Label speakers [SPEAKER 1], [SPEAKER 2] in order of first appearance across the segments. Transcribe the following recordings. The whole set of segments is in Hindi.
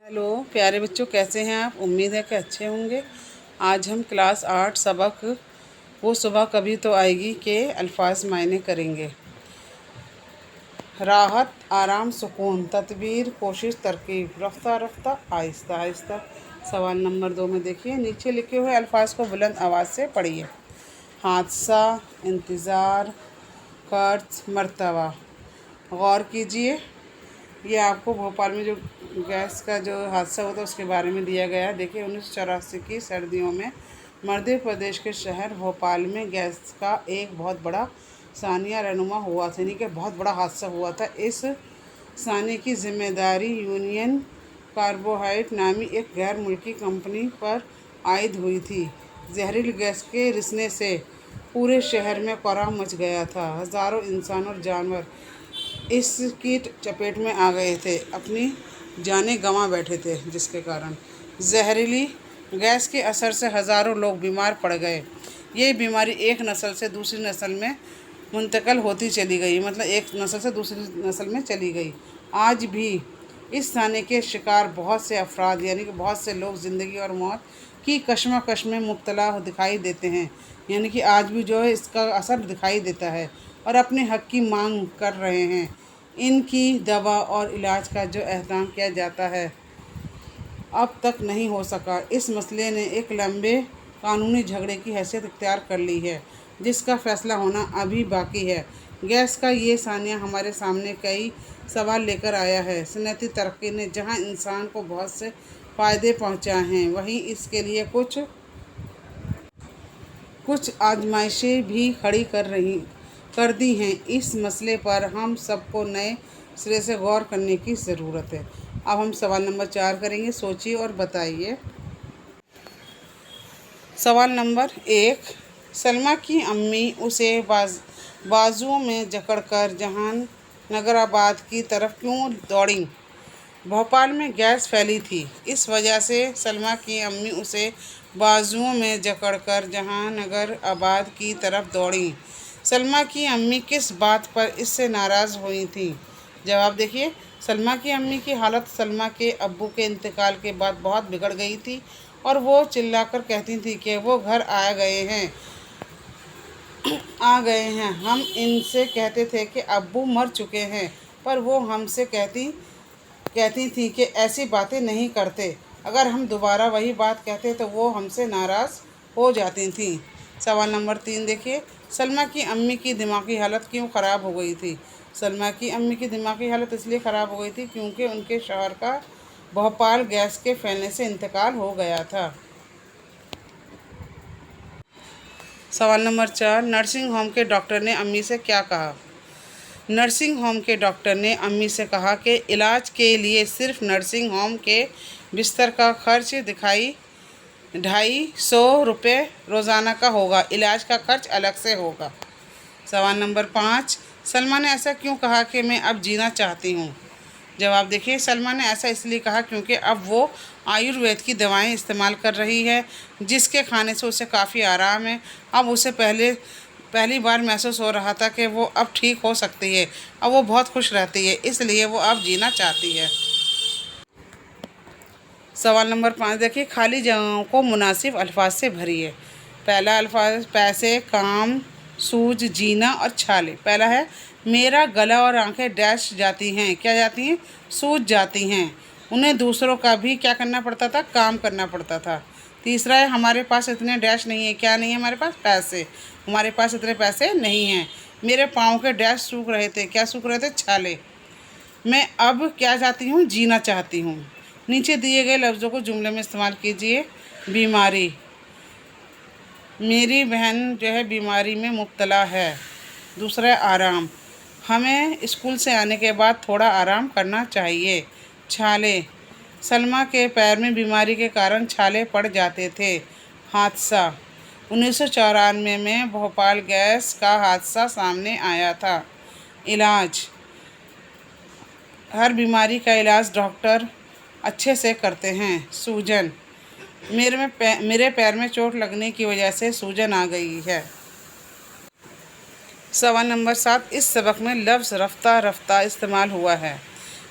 [SPEAKER 1] हेलो प्यारे बच्चों, कैसे हैं आप। उम्मीद है कि अच्छे होंगे। आज हम क्लास 8 सबक वो सुबह कभी तो आएगी के अल्फाज मायने करेंगे। राहत, आराम, सुकून, तदबीर, कोशिश, तरकीब, रफ्ता रफ्ता, आहिस्ता आहिस्ता। सवाल नंबर 2 में देखिए, नीचे लिखे हुए अल्फाज को बुलंद आवाज़ से पढ़िए। हादसा, इंतज़ार, कर्ज, मर्तबा। गौर कीजिए, ये आपको भोपाल में जो गैस का जो हादसा हुआ था उसके बारे में दिया गया है। देखिए, 1984 की सर्दियों में मध्य प्रदेश के शहर भोपाल में गैस का एक बहुत बड़ा सानिया रहनुमा हुआ था, यानी कि बहुत बड़ा हादसा हुआ था। इस साने की जिम्मेदारी यूनियन कार्बोहाइड नामी एक गैर मुल्की कंपनी पर आयद हुई थी। जहरीली गैस के रिसने से पूरे शहर में कोहराम मच गया था। हज़ारों इंसान और जानवर इसकी चपेट में आ गए थे, अपनी जानें गंवा बैठे थे, जिसके कारण जहरीली गैस के असर से हज़ारों लोग बीमार पड़ गए। ये बीमारी एक नस्ल से दूसरी नस्ल में मुंतकिल होती चली गई, मतलब एक नस्ल से दूसरी नस्ल में चली गई। आज भी इस साने के शिकार बहुत से अफराद, यानी कि बहुत से लोग ज़िंदगी और मौत की कशमकश में मुब्तला दिखाई देते हैं। यानी कि आज भी जो है इसका असर दिखाई देता है और अपने हक़ की मांग कर रहे हैं। इनकी दवा और इलाज का जो एहतमाम किया जाता है अब तक नहीं हो सका। इस मसले ने एक लंबे कानूनी झगड़े की हैसियत इख्तियार कर ली है, जिसका फ़ैसला होना अभी बाकी है। गैस का ये सानिया हमारे सामने कई सवाल लेकर आया है। सनअती तरक्की ने जहां इंसान को बहुत से फ़ायदे पहुंचाए हैं, वहीं इसके लिए कुछ आजमाइशें भी खड़ी कर दी हैं। इस मसले पर हम सबको नए सिरे से गौर करने की ज़रूरत है। अब हम सवाल नंबर 4 करेंगे। सोचिए और बताइए। सवाल नंबर 1, सलमा की अम्मी उसे बाजुओं में जकड़कर जहांगीराबाद की तरफ क्यों दौड़ीं? भोपाल में गैस फैली थी, इस वजह से सलमा की अम्मी उसे बाजुओं में जकड़कर जहांगीराबाद की तरफ दौड़ीं। सलमा की अम्मी किस बात पर इससे नाराज़ हुई थीं? जवाब देखिए, सलमा की अम्मी की हालत सलमा के अब्बू के इंतकाल के बाद बहुत बिगड़ गई थी और वो चिल्लाकर कहती थी कि वो घर आ गए हैं। हम इनसे कहते थे कि अब्बू मर चुके हैं, पर वो हमसे कहती थी कि ऐसी बातें नहीं करते। अगर हम दोबारा वही बात कहते तो वो हमसे नाराज़ हो जाती थीं। सवाल नंबर 3 देखिए, सलमा की अम्मी की दिमागी हालत क्यों ख़राब हो गई थी? सलमा की अम्मी की दिमागी हालत इसलिए ख़राब हो गई थी क्योंकि उनके शौहर का भोपाल गैस के फैलने से इंतकाल हो गया था। सवाल नंबर 4, नर्सिंग होम के डॉक्टर ने अम्मी से क्या कहा? नर्सिंग होम के डॉक्टर ने अम्मी से कहा कि इलाज के लिए सिर्फ नर्सिंग होम के बिस्तर का खर्च 250 रोज़ाना का होगा, इलाज का खर्च अलग से होगा। सवाल नंबर 5, सलमा ने ऐसा क्यों कहा कि मैं अब जीना चाहती हूँ? जवाब देखिए, सलमा ने ऐसा इसलिए कहा क्योंकि अब वो आयुर्वेद की दवाएं इस्तेमाल कर रही है, जिसके खाने से उसे काफ़ी आराम है। अब उसे पहली बार महसूस हो रहा था कि वो अब ठीक हो सकती है। अब वो बहुत खुश रहती है, इसलिए वो अब जीना चाहती है। सवाल नंबर 5 देखिए, खाली जगहों को मुनासिब अल्फाज से भरिए। पहला अल्फाज, पैसे, काम, सूझ, जीना और छाले। पहला है, मेरा गला और आंखें डैश जाती हैं। क्या जाती हैं? सूझ जाती हैं। उन्हें दूसरों का भी क्या करना पड़ता था? काम करना पड़ता था। तीसरा है, हमारे पास इतने डैश नहीं है। क्या नहीं है हमारे पास? पैसे। हमारे पास इतने पैसे नहीं हैं। मेरे पाँव के डैश सूख रहे थे। क्या सूख रहे थे? छाले। मैं अब क्या चाहती हूँ? जीना चाहती हूँ। नीचे दिए गए लफ्ज़ों को जुमले में इस्तेमाल कीजिए। बीमारी, मेरी बहन जो है बीमारी में मुब्तला है। दूसरा है आराम, हमें स्कूल से आने के बाद थोड़ा आराम करना चाहिए। छाले, सलमा के पैर में बीमारी के कारण छाले पड़ जाते थे। हादसा, 1994 में भोपाल गैस का हादसा सामने आया था। इलाज, हर बीमारी का इलाज डॉक्टर अच्छे से करते हैं। सूजन, मेरे पैर में चोट लगने की वजह से सूजन आ गई है। सवाल नंबर 7, इस सबक में लफ्ज़ रफ्ता रफ्ता इस्तेमाल हुआ है।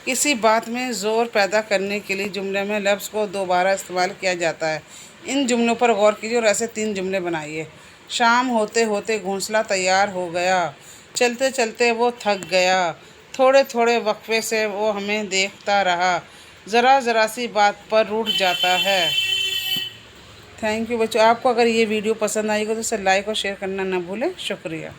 [SPEAKER 1] किसी बात में ज़ोर पैदा करने के लिए जुमले में लफ्ज़ को दोबारा इस्तेमाल किया जाता है। इन जुमलों पर गौर कीजिए और ऐसे 3 जुमले बनाइए। शाम होते होते घोंसला तैयार हो गया। चलते चलते वो थक गया। थोड़े थोड़े वक्फे से वो हमें देखता रहा। ज़रा ज़रा सी बात पर रूठ जाता है। थैंक यू बच्चों। आपको अगर ये वीडियो पसंद आएगा तो इसे लाइक और शेयर करना ना भूलें। शुक्रिया।